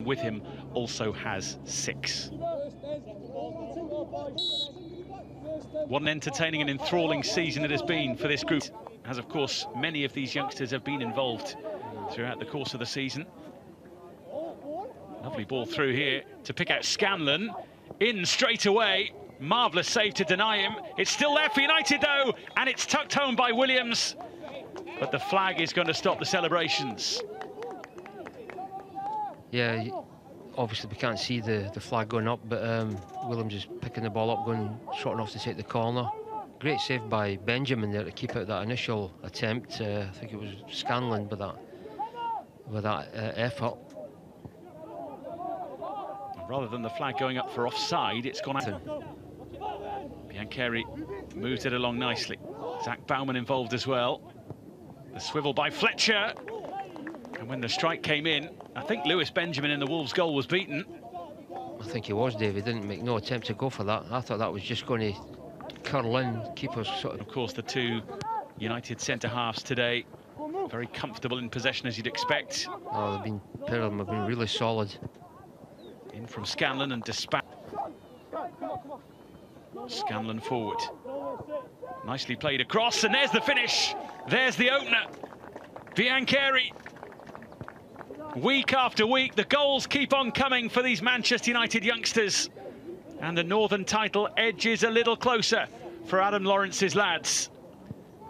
with him also has 6. What an entertaining and enthralling season it has been for this group, as of course many of these youngsters have been involved throughout the course of the season. Lovely ball through here to pick out Scanlon. In straight away. Marvellous save to deny him. It's still there for United though, and it's tucked home by Williams. But the flag is going to stop the celebrations. Yeah, obviously we can't see the flag going up, but Williams is picking the ball up, going short enough to take the corner. Great save by Benjamin there to keep out that initial attempt. I think it was Scanlon with that effort. Rather than the flag going up for offside, it's gone out. Biancheri moves it along nicely. Zach Bauman involved as well. The swivel by Fletcher. And when the strike came in, I think Lewis Benjamin in the Wolves goal was beaten. I think he was, Dave. He didn't make no attempt to go for that. I thought that was just going to curl in. Keepers sort of course, the two United centre-halves today, very comfortable in possession as you'd expect. Oh, pair of them have been really solid. In from Scanlon and dispatch. Scanlon forward. Nicely played across, and there's the finish. There's the opener. Biancheri. Week after week, the goals keep on coming for these Manchester United youngsters. And the Northern title edges a little closer for Adam Lawrence's lads.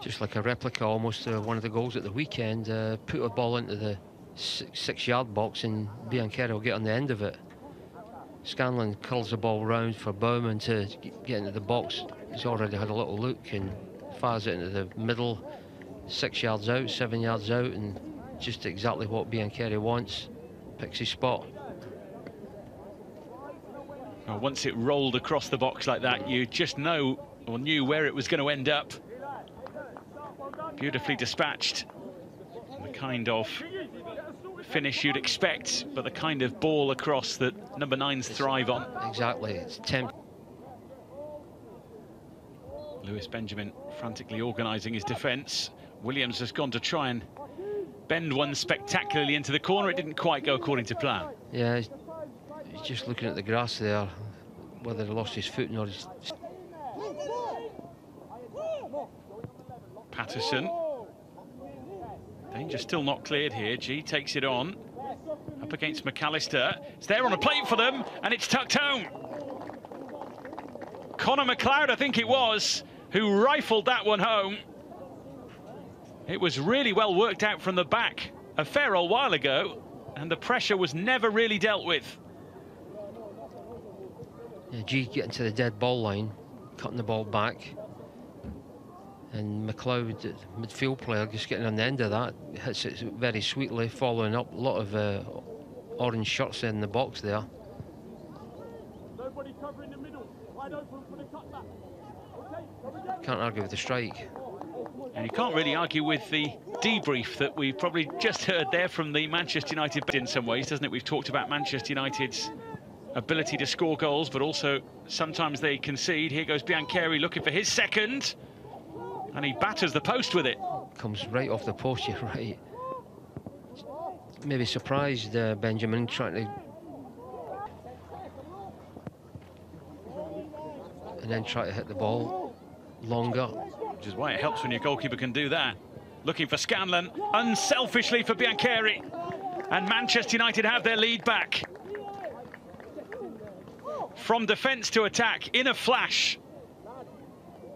Just like a replica almost of one of the goals at the weekend. Put a ball into the 6-yard box and Biancheri will get on the end of it. Scanlon curls the ball round for Bowman to get into the box. He's already had a little look and fires it into the middle, 6 yards out, 7 yards out, and just exactly what Biancheri wants. Picks his spot. Well, once it rolled across the box like that, you just know or knew where it was going to end up. Beautifully dispatched. The kind of finish you'd expect, but the kind of ball across that number 9s thrive on. Exactly, it's tempting. Lewis Benjamin frantically organising his defence. Williams has gone to try and bend one spectacularly into the corner. It didn't quite go according to plan. Yeah, he's just looking at the grass there, whether he lost his foot or his... Patterson. Danger still not cleared here. G takes it on. Up against McAllister. It's there on a plate for them, and it's tucked home. Connor McLeod, I think it was, who rifled that one home. It was really well worked out from the back a fair old while ago, and the pressure was never really dealt with. Yeah, G getting to the dead ball line, cutting the ball back. And McLeod, midfield player, just getting on the end of that, hits it very sweetly, following up. A lot of orange shirts in the box there. Nobody covering the middle. Wide open for the cutback. Okay, can't argue with the strike. And you can't really argue with the debrief that we probably just heard there from the Manchester United in some ways, doesn't it? We've talked about Manchester United's ability to score goals, but also sometimes they concede. Here goes Biancheri looking for his second. And he batters the post with it. Comes right off the post, you're right. Maybe surprised Benjamin trying to... And then try to hit the ball longer. Which is why it helps when your goalkeeper can do that. Looking for Scanlon, unselfishly for Biancheri. And Manchester United have their lead back. From defence to attack, in a flash.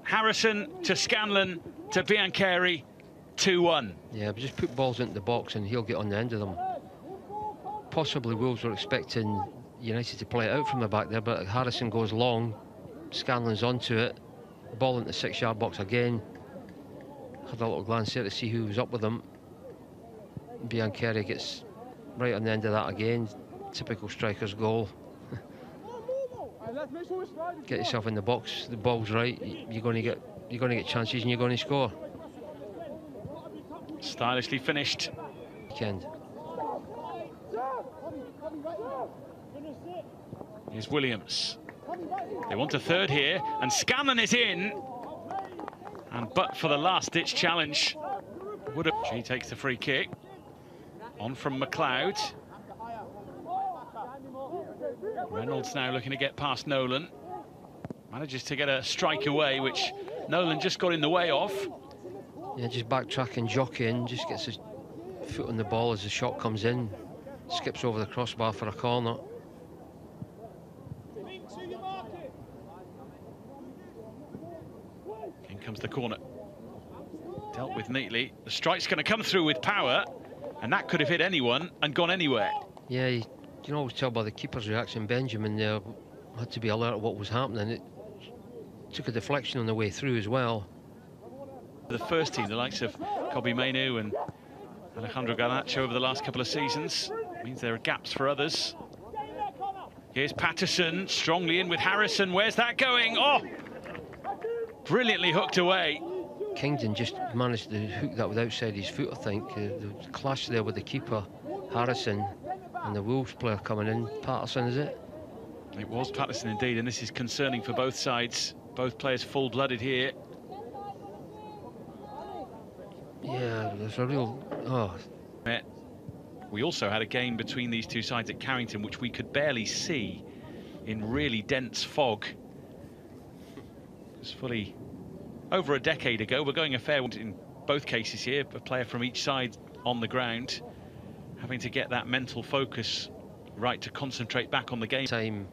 Harrison to Scanlon to Biancheri, 2-1. Yeah, but just put balls into the box and he'll get on the end of them. Possibly Wolves were expecting United to play it out from the back there, but Harrison goes long, Scanlon's onto it, ball into the 6-yard box again. Had a little glance there to see who was up with him. Biancheri gets right on the end of that again. Typical striker's goal. Get yourself in the box, the ball's right, you're going to get chances and you're going to score. Stylishly finished. Weekend. Here's Williams. They want a third here, and Scanlon is in. And but for the last-ditch challenge, would have... She takes the free kick. On from McLeod. Reynolds now looking to get past Nolan. Manages to get a strike away, which Nolan just got in the way of. Yeah, just backtracking, jockeying, just gets his foot on the ball as the shot comes in. Skips over the crossbar for a corner. In comes the corner. Dealt with neatly. The strike's going to come through with power, and that could have hit anyone and gone anywhere. Yeah, you can always tell by the keeper's reaction. Benjamin there had to be alert of what was happening. It took a deflection on the way through as well. The first team, the likes of Kobe Mainu and Alejandro Garnacho over the last couple of seasons, means there are gaps for others. Here's Patterson, strongly in with Harrison. Where's that going? Oh! Brilliantly hooked away. Kingdon just managed to hook that with outside his foot, I think. The clash there with the keeper, Harrison, and the Wolves player coming in. Patterson, is it? It was Patterson indeed, and this is concerning for both sides. Both players full-blooded here. Yeah, there's a real... Oh. We also had a game between these two sides at Carrington, which we could barely see in really dense fog. It was fully over a decade ago. We're going a fair one in both cases here, a player from each side on the ground, having to get that mental focus right to concentrate back on the game. Time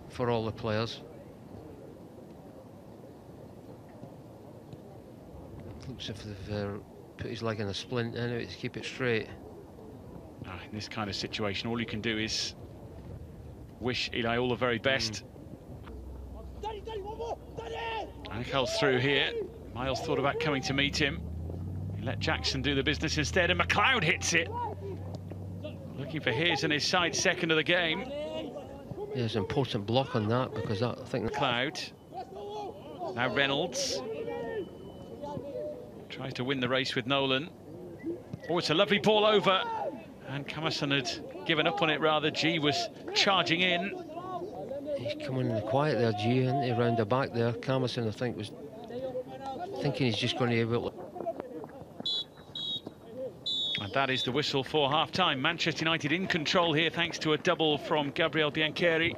for all the players. Looks as if they've put his leg in a splint anyway to keep it straight. In this kind of situation, all you can do is wish Eli all the very best. Angel's through here. Miles thought about coming to meet him. He let Jackson do the business instead, and McLeod hits it. Looking for his and his side second of the game. There's an important block on that, because I think... McLeod. Now Reynolds. Tries to win the race with Nolan. Oh, it's a lovely ball over. And Camerson had given up on it, rather. G was charging in. He's coming in the quiet there, G, isn't he, round the back there. Camerson, I think, was thinking he's just going to be able to... And that is the whistle for half-time. Manchester United in control here, thanks to a double from Gabriel Biancheri.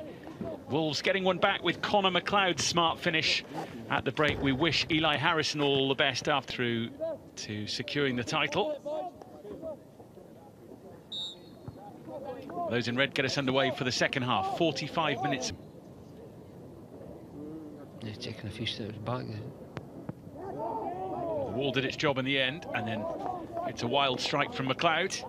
Wolves getting one back with Connor McLeod's smart finish at the break. We wish Eli Harrison all the best after through to securing the title. Those in red get us underway for the second half. 45 minutes. They're taking a few steps back there. The wall did its job in the end, and then it's a wild strike from McLeod.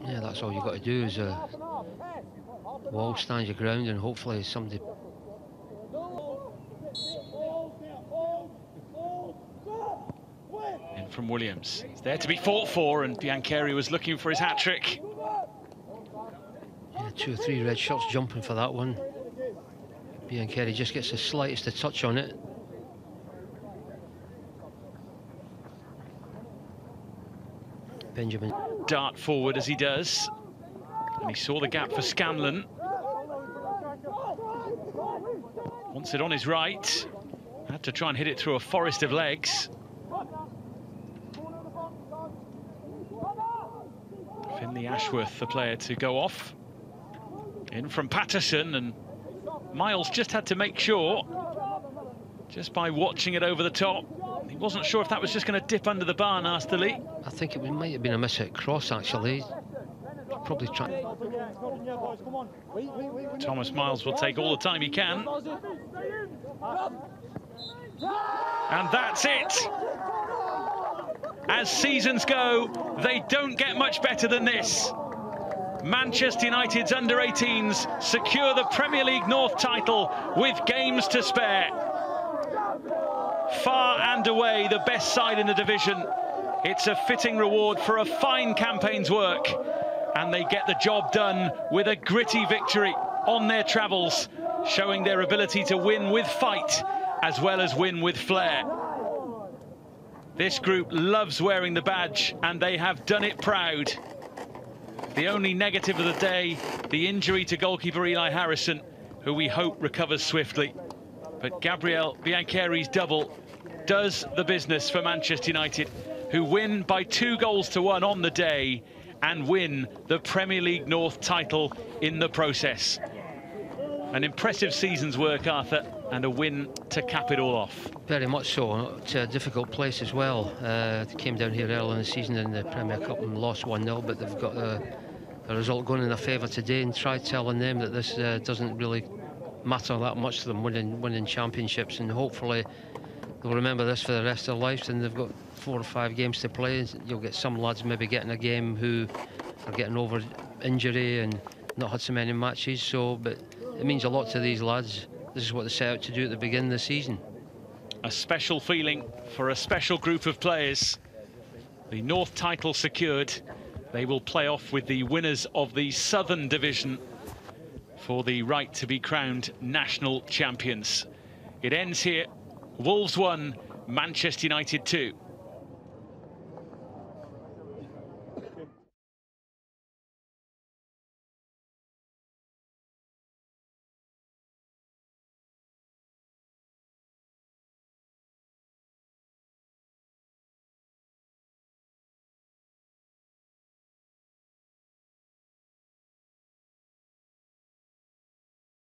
Yeah, that's all you've got to do is wall stand your ground, and hopefully somebody... In from Williams. It's there to be fought for, and Biancheri was looking for his hat-trick. Yeah, 2 or 3 red shirts jumping for that one. Biancheri just gets the slightest of touch on it. Benjamin. Dart forward as he does. And he saw the gap for Scanlon. Wants it on his right. Had to try and hit it through a forest of legs. Finley Ashworth, the player to go off. In from Patterson, and Miles just had to make sure, just by watching it over the top. He wasn't sure if that was just going to dip under the bar, nastily. I think it might have been a miss-hit cross, actually. Probably trying. Thomas Miles will take all the time he can. And that's it. As seasons go, they don't get much better than this. Manchester United's under-18s secure the Premier League North title with games to spare. Far and away the best side in the division. It's a fitting reward for a fine campaign's work, and they get the job done with a gritty victory on their travels, showing their ability to win with fight as well as win with flair. This group loves wearing the badge, and they have done it proud. The only negative of the day, the injury to goalkeeper Eli Harrison, who we hope recovers swiftly. But Gabriel Biancheri's double does the business for Manchester United, who win by 2-1 on the day and win the Premier League North title in the process. An impressive season's work, Arthur, and a win to cap it all off. Very much so. To a difficult place as well. They came down here early in the season in the Premier Cup and lost 1-0, but they've got a result going in their favour today, and try telling them that this doesn't really matter that much to them, winning championships, and hopefully they'll remember this for the rest of their lives. And they've got 4 or 5 games to play. You'll get some lads maybe getting a game who are getting over injury and not had so many matches, but it means a lot to these lads. This is what they set out to do at the beginning of the season. A special feeling for a special group of players. The North title secured. They will play off with the winners of the Southern Division for the right to be crowned national champions. It ends here. Wolves 1, Manchester United 2.